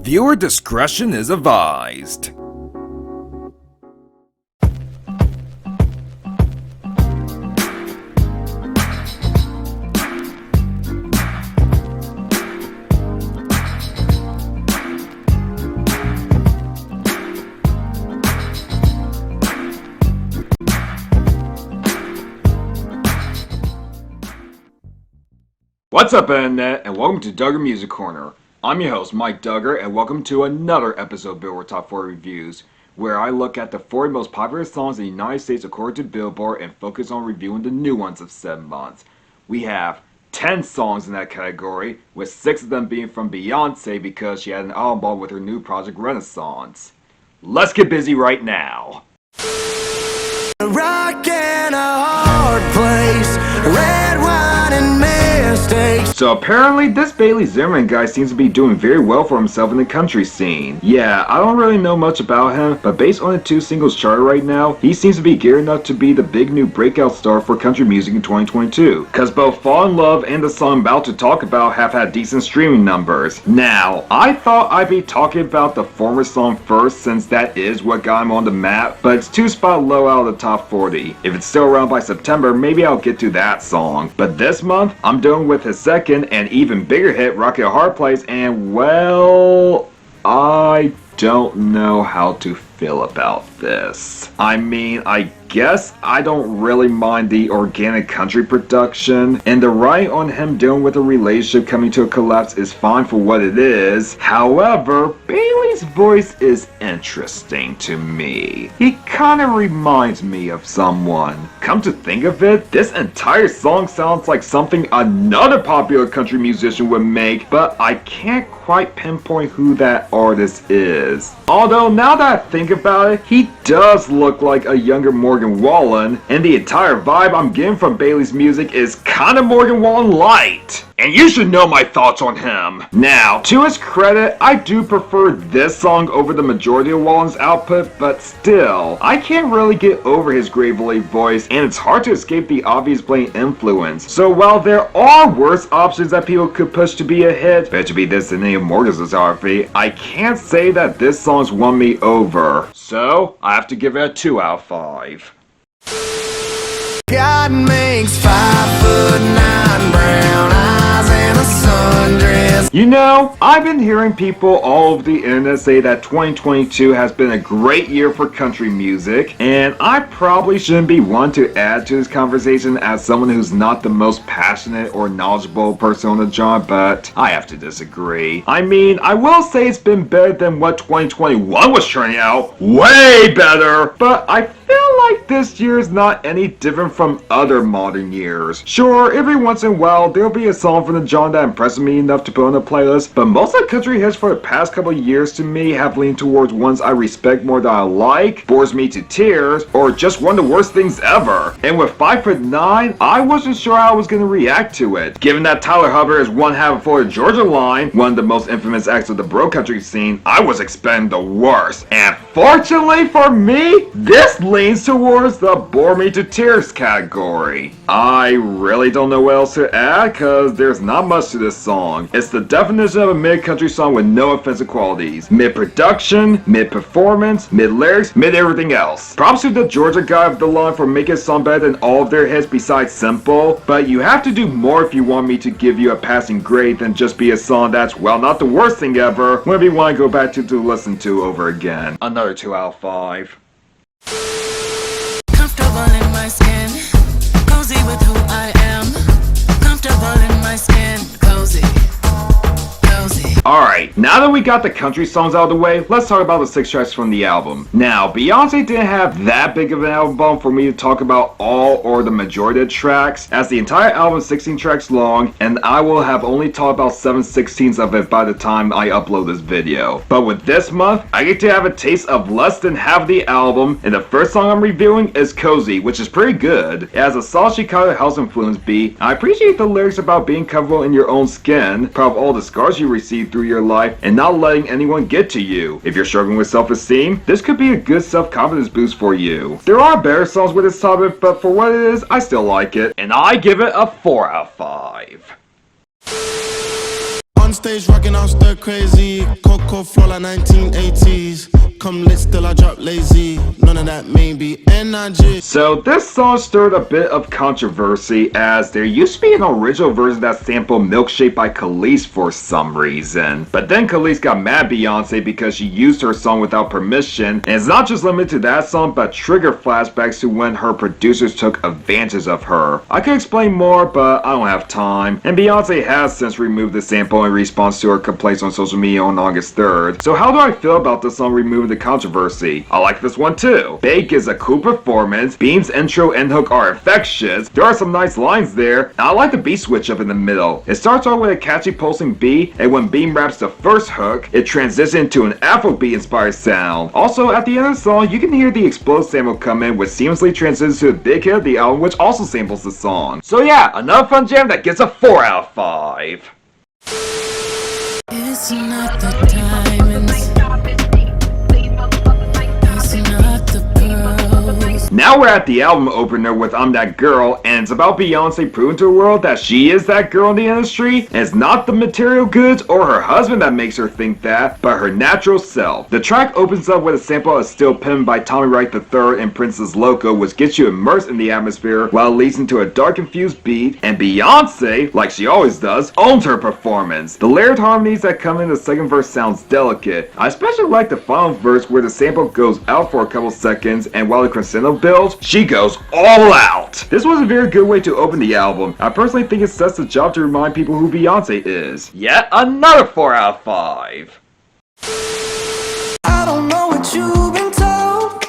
Viewer discretion is advised. What's up, Internet, and welcome to Duggar Music Corner. I'm your host, Mike Duggar, and welcome to another episode of Billboard Top 40 Reviews, where I look at the 40 most popular songs in the United States according to Billboard and focus on reviewing the new ones of 7 months. We have 10 songs in that category, with 6 of them being from Beyonce because she had an album with her new project Renaissance. Let's get busy right now. Rock in a hard place, red wine and mistakes. So apparently this Bailey Zimmerman guy seems to be doing very well for himself in the country scene. Yeah, I don't really know much about him, but based on the 2 singles chart right now, he seems to be gearing up to be the big new breakout star for country music in 2022. Cause both Fall in Love and the song I'm about to talk about have had decent streaming numbers. Now, I thought I'd be talking about the former song first since that is what got him on the map, but it's 2 spots low out of the top 40. If it's still around by September, maybe I'll get to that song. But this month, I'm doing with his second and even bigger hit, Rock Your Hard Place, and well, I don't know how to feel about this. I mean, I guess I don't really mind the organic country production, and the writing on him dealing with a relationship coming to a collapse is fine for what it is. However, Bailey's voice is interesting to me. He kinda reminds me of someone. Come to think of it, this entire song sounds like something another popular country musician would make, but I can't quite pinpoint who that artist is. Although now that I think about it, he does look like a younger Morgan Wallen, and the entire vibe I'm getting from Bailey's music is kinda Morgan Wallen light. And you should know my thoughts on him. Now, to his credit, I do prefer this song over the majority of Wallen's output, but still, I can't really get over his gravelly voice, and it's hard to escape the obvious blatant influence. So while there are worse options that people could push to be a hit, bet to be this than any of Morgan's discography, I can't say that this song's won me over. So, I have to give it a 2 out of 5. God makes 5'9" brown eyes and a sundress. You know, I've been hearing people all over the internet say that 2022 has been a great year for country music, and I probably shouldn't be one to add to this conversation as someone who's not the most passionate or knowledgeable person on the genre, but I have to disagree. I mean, I will say it's been better than what 2021 was turning out. Way better! But I feel like this year is not any different from other modern years. Sure, every once in a while there'll be a song from the genre that impresses me enough to put on a playlist, but most of the country hits for the past couple of years to me have leaned towards ones I respect more than I like, bores me to tears, or just one of the worst things ever. And with 5'9", I wasn't sure how I was gonna react to it. Given that Tyler Hubbard is one half of Florida Georgia Line, one of the most infamous acts of the bro country scene, I was expecting the worst. And fortunately for me, this leans towards the bore me to tears category. I really don't know what else to add cause there's not much to this song. It's the definition of a mid-country song with no offensive qualities. Mid-production, mid-performance, mid-lyrics, mid-everything else. Props to the Georgia guy of the line for making a song better than all of their hits besides Simple, but you have to do more if you want me to give you a passing grade than just be a song that's, well, not the worst thing ever, whenever you want to go back to listen to over again. Another 2 out of 5. Comfortable in my skin, cozy with who I am. Comfortable in my skin, cozy. Alright, now that we got the country songs out of the way, let's talk about the 6 tracks from the album. Now, Beyonce didn't have that big of an album for me to talk about all or the majority of the tracks, as the entire album is 16 tracks long, and I will have only talked about 7/16 of it by the time I upload this video. But with this month, I get to have a taste of less than half of the album, and the first song I'm reviewing is Cozy, which is pretty good. It has a solid Chicago house influence beat. I appreciate the lyrics about being comfortable in your own skin, proud of all the scars you received through your life, and not letting anyone get to you. If you're struggling with self-esteem, this could be a good self-confidence boost for you. There are better songs with this topic, but for what it is, I still like it, and I give it a 4 out of 5. On stage rocking, I'm stir crazy. Coco flow like 1980s. Come lit, still I drop lazy. None of that maybe energy. So this song stirred a bit of controversy, as there used to be an original version that sampled Milkshake by Khalees for some reason. But then Khalees got mad at Beyonce because she used her song without permission, and it's not just limited to that song, but triggered flashbacks to when her producers took advantage of her. I could explain more, but I don't have time, and Beyonce has since removed the sample in response to her complaints on social media on August 3rd. So how do I feel about the song removing the controversy? I like this one too. Bake is a cool performance, Beam's intro and hook are infectious, there are some nice lines there, and I like the beat switch up in the middle. It starts off with a catchy pulsing beat, and when Beam raps the first hook, it transitions into an Afrobeat inspired sound. Also, at the end of the song, you can hear the Explode sample come in, which seamlessly transitions to the big hit of the album, which also samples the song. So yeah, another fun jam that gets a 4 out of 5. It's not the diamonds. It's not the pearls. Now we're at the album opener with I'm That Girl, and it's about Beyonce proving to the world that she is that girl in the industry, and it's not the material goods or her husband that makes her think that, but her natural self. The track opens up with a sample of Still Pimpin' by Tommy Wright III and Prince's Loco, which gets you immersed in the atmosphere while it leads into a dark confused beat, and Beyonce, like she always does, owns her performance. The layered harmonies that come in the second verse sounds delicate. I especially like the final verse where the sample goes out for a couple seconds, and while the crescendo builds, she goes all out. This was a very good way to open the album. I personally think it sets the job to remind people who Beyonce is. Yet another 4 out of 5. I don't know what you've been told,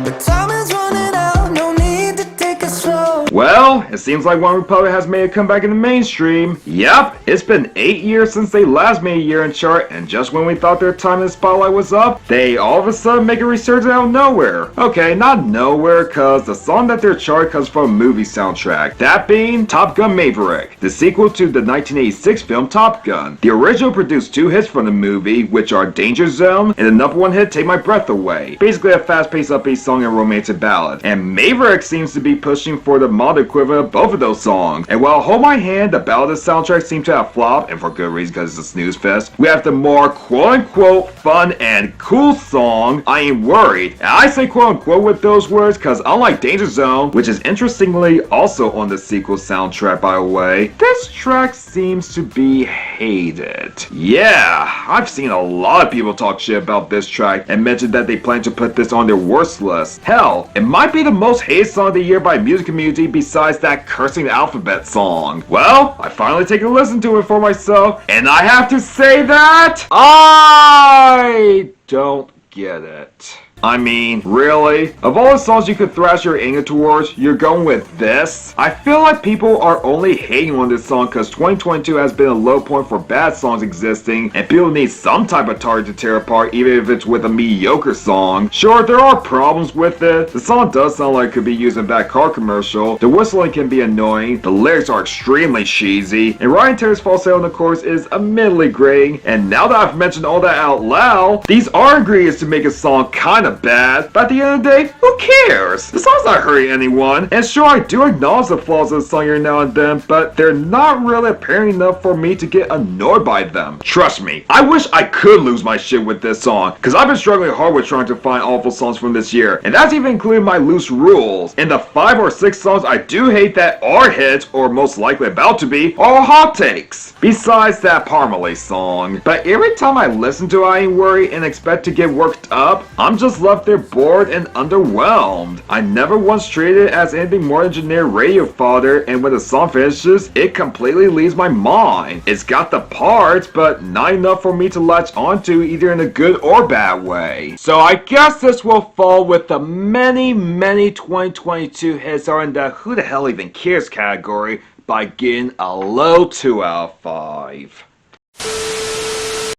but time is running out, no need to take it slow. Well, it seems like OneRepublic has made a comeback in the mainstream. Yep, it's been 8 years since they last made a year-end chart, and just when we thought their time in the spotlight was up, they all of a sudden make a resurgence out of nowhere. Okay, not nowhere, cause the song that they're charted comes from a movie soundtrack, that being Top Gun Maverick, the sequel to the 1986 film Top Gun. The original produced 2 hits from the movie, which are Danger Zone and the number 1 hit Take My Breath Away, basically a fast-paced upbeat song and romantic ballad. And Maverick seems to be pushing for the modern equivalent of both of those songs. And while Hold My Hand, the ballad of the soundtrack, seemed to have flopped, and for good reason because it's a snooze fest, we have the more quote-unquote fun and cool song, I Ain't Worried. And I say quote-unquote with those words because unlike Danger Zone, which is interestingly also on the sequel soundtrack by the way, this track seems to be hated. Yeah, I've seen a lot of people talk shit about this track and mention that they plan to put this on their worst list. Hell, it might be the most hated song of the year by the music community besides that Cursing the Alphabet song. Well, I finally taken a listen to it for myself, and I have to say that I don't get it. I mean, really? Of all the songs you could thrash your anger towards, you're going with this? I feel like people are only hating on this song because 2022 has been a low point for bad songs existing, and people need some type of target to tear apart even if it's with a mediocre song. Sure, there are problems with it. The song does sound like it could be used in a bad car commercial, the whistling can be annoying, the lyrics are extremely cheesy, and Ryan Terry's falsetto in the chorus is admittedly grating, and now that I've mentioned all that out loud, these are ingredients to make a song kinda bad, but at the end of the day, who cares? The song's not hurting anyone, and sure, I do acknowledge the flaws of the song every now and then, but they're not really apparent enough for me to get annoyed by them. Trust me, I wish I could lose my shit with this song, cause I've been struggling hard with trying to find awful songs from this year, and that's even including my loose rules. And the 5 or 6 songs I do hate that are hits, or most likely about to be, are hot takes. Besides that Parmalee song. But every time I listen to I Ain't Worried and expect to get worked up, I'm just left there bored and underwhelmed. I never once treated it as anything more than generic radio fodder, and when the song finishes, it completely leaves my mind. It's got the parts, but not enough for me to latch onto either in a good or bad way. So I guess this will fall with the many 2022 hits are in the who the hell even cares category by getting a low 2 out of 5.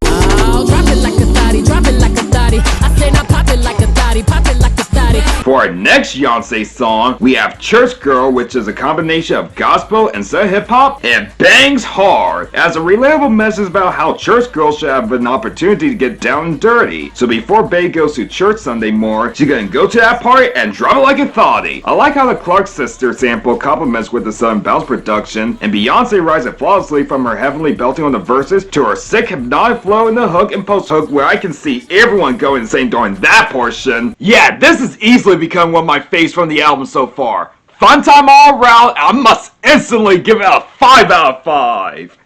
Oh, drop it like a thotty, drop it like a thotty. I say now pop it like a thotty, pop it like a thotty. For our next Beyonce song, we have Church Girl, which is a combination of gospel and some hip hop, and bangs hard as a relatable message about how church girls should have an opportunity to get down and dirty. So before Bey goes to church Sunday morning, she's gonna go to that party and drop it like a thotty. I like how the Clark sister sample complements with the Southern Bounce production, and Beyonce rises flawlessly from her heavenly belting on the verses to her sick hypnotic flow in the hook and post hook, where I can see everyone go insane during that portion. Yeah, this has easily become one of my faves from the album so far. Fun time all around, I must instantly give it a 5 out of 5.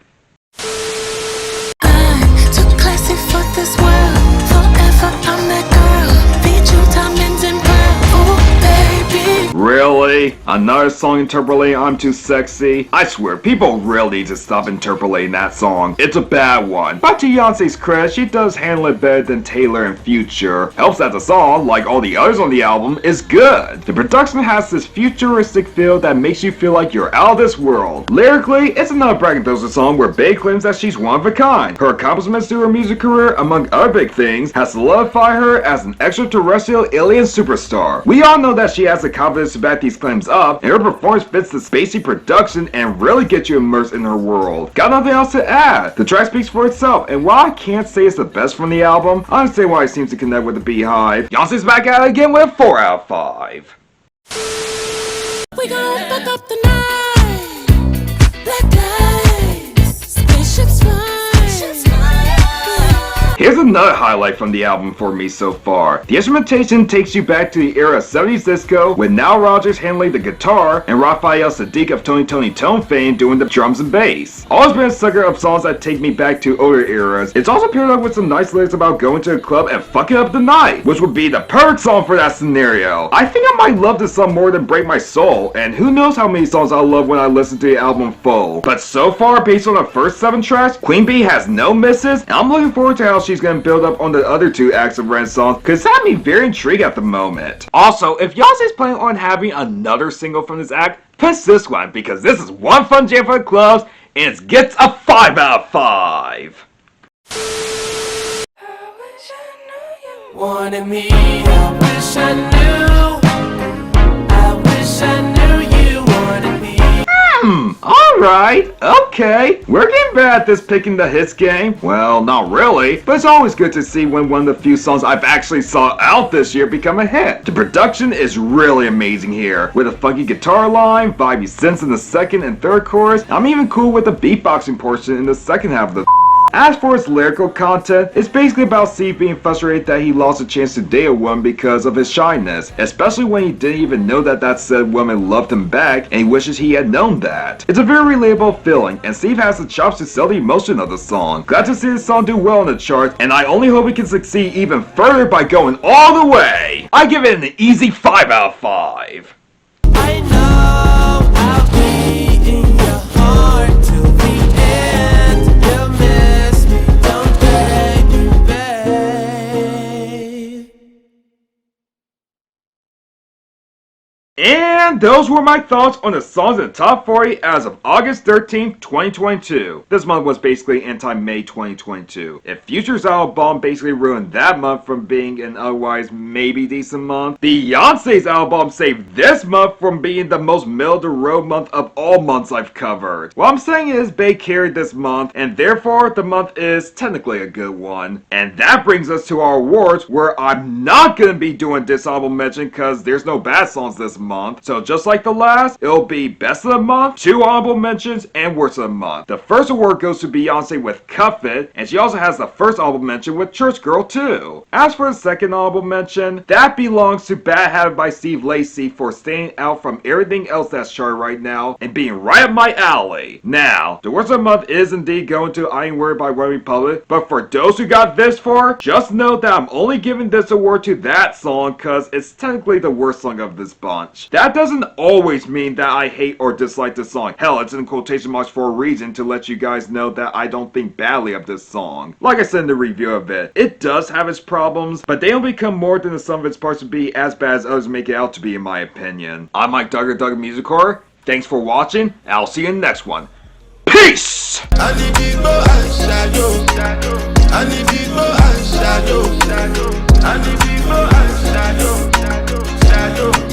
I'm too classy for this world. Forever I'm that girl. Feed you diamonds and pearls. Oh, baby. Really? Another song interpolating I'm Too Sexy? I swear, people really need to stop interpolating that song. It's a bad one. But to Beyonce's credit, she does handle it better than Taylor and Future. Helps that the song, like all the others on the album, is good. The production has this futuristic feel that makes you feel like you're out of this world. Lyrically, it's another braggadocious song where Bey claims that she's one of a kind. Her accomplishments through her music career, among other big things, has solidified her as an extraterrestrial alien superstar. We all know that she has the confidence to back these claims up, and her performance fits the spacey production and really gets you immersed in her world. Got nothing else to add. The track speaks for itself, and while I can't say it's the best from the album, I understand why it seems to connect with the Beehive. Beyonce's back at it again with a 4 out of 5. We gon' fuck up the night. Black lights. Spaceships fly. Here's another highlight from the album for me so far. The instrumentation takes you back to the era of 70s disco, with Nile Rodgers handling the guitar and Raphael Sadiq of Tony Tone fame doing the drums and bass. Always been a sucker of songs that take me back to older eras. It's also paired up with some nice lyrics about going to a club and fucking up the night, which would be the perfect song for that scenario. I think I might love this song more than Break My Soul, and who knows how many songs I'll love when I listen to the album full. But so far, based on the first 7 tracks, Queen Bee has no misses, and I'm looking forward to how she's gonna build up on the other 2 acts of Renaissance, cause that me very intrigued at the moment. Also, if Beyonce's planning on having another single from this act, pick this one, because this is one fun jam for the clubs, and it gets a 5 out of 5. Wanted me, I wish I knew. I wish I knew you wanted me. Alright, okay. We're getting bad at this picking the hits game. Well, not really, but it's always good to see when one of the few songs I've actually saw out this year become a hit. The production is really amazing here, with a funky guitar line, vibey synths in the second and third chorus. I'm even cool with the beatboxing portion in the second half of the As for its lyrical content, it's basically about Steve being frustrated that he lost a chance to date a woman because of his shyness, especially when he didn't even know that said woman loved him back, and he wishes he had known that. It's a very relatable feeling, and Steve has the chops to sell the emotion of the song. Glad to see the song do well in the charts, and I only hope it can succeed even further by going all the way. I give it an easy 5 out of 5. I know I'll be in your heart till the end. You'll miss me, don't beg me, babe. And those were my thoughts on the songs in the top 40 as of August 13th, 2022. This month was basically anti-May 2022. If Future's album basically ruined that month from being an otherwise maybe decent month, Beyonce's album saved this month from being the most middle-of-the-road month of all months I've covered. What I'm saying is Bey carried this month, and therefore the month is technically a good one. And that brings us to our awards, where I'm not gonna be doing this honorable mention because there's no bad songs this month. So just like the last, it'll be best of the month, 2 honorable mentions, and worst of the month. The first award goes to Beyonce with Cuff It, and she also has the first honorable mention with Church Girl too. As for the second honorable mention, that belongs to Bad Habit by Steve Lacy for staying out from everything else that's charted right now and being right up my alley. Now, the worst of the month is indeed going to I Ain't Worried by OneRepublic, but for those who got this far, just know that I'm only giving this award to that song because it's technically the worst song of this bunch. That doesn't always mean that I hate or dislike this song. Hell, it's in quotation marks for a reason to let you guys know that I don't think badly of this song. Like I said in the review of it, it does have its problems, but they don't become more than the sum of its parts to be as bad as others make it out to be in my opinion. I'm Mike Duggar, Duggar Music Horror. Thanks for watching, and I'll see you in the next one. Peace! I need people eyeshadow. I need people eyeshadow. I need people eyeshadow. do.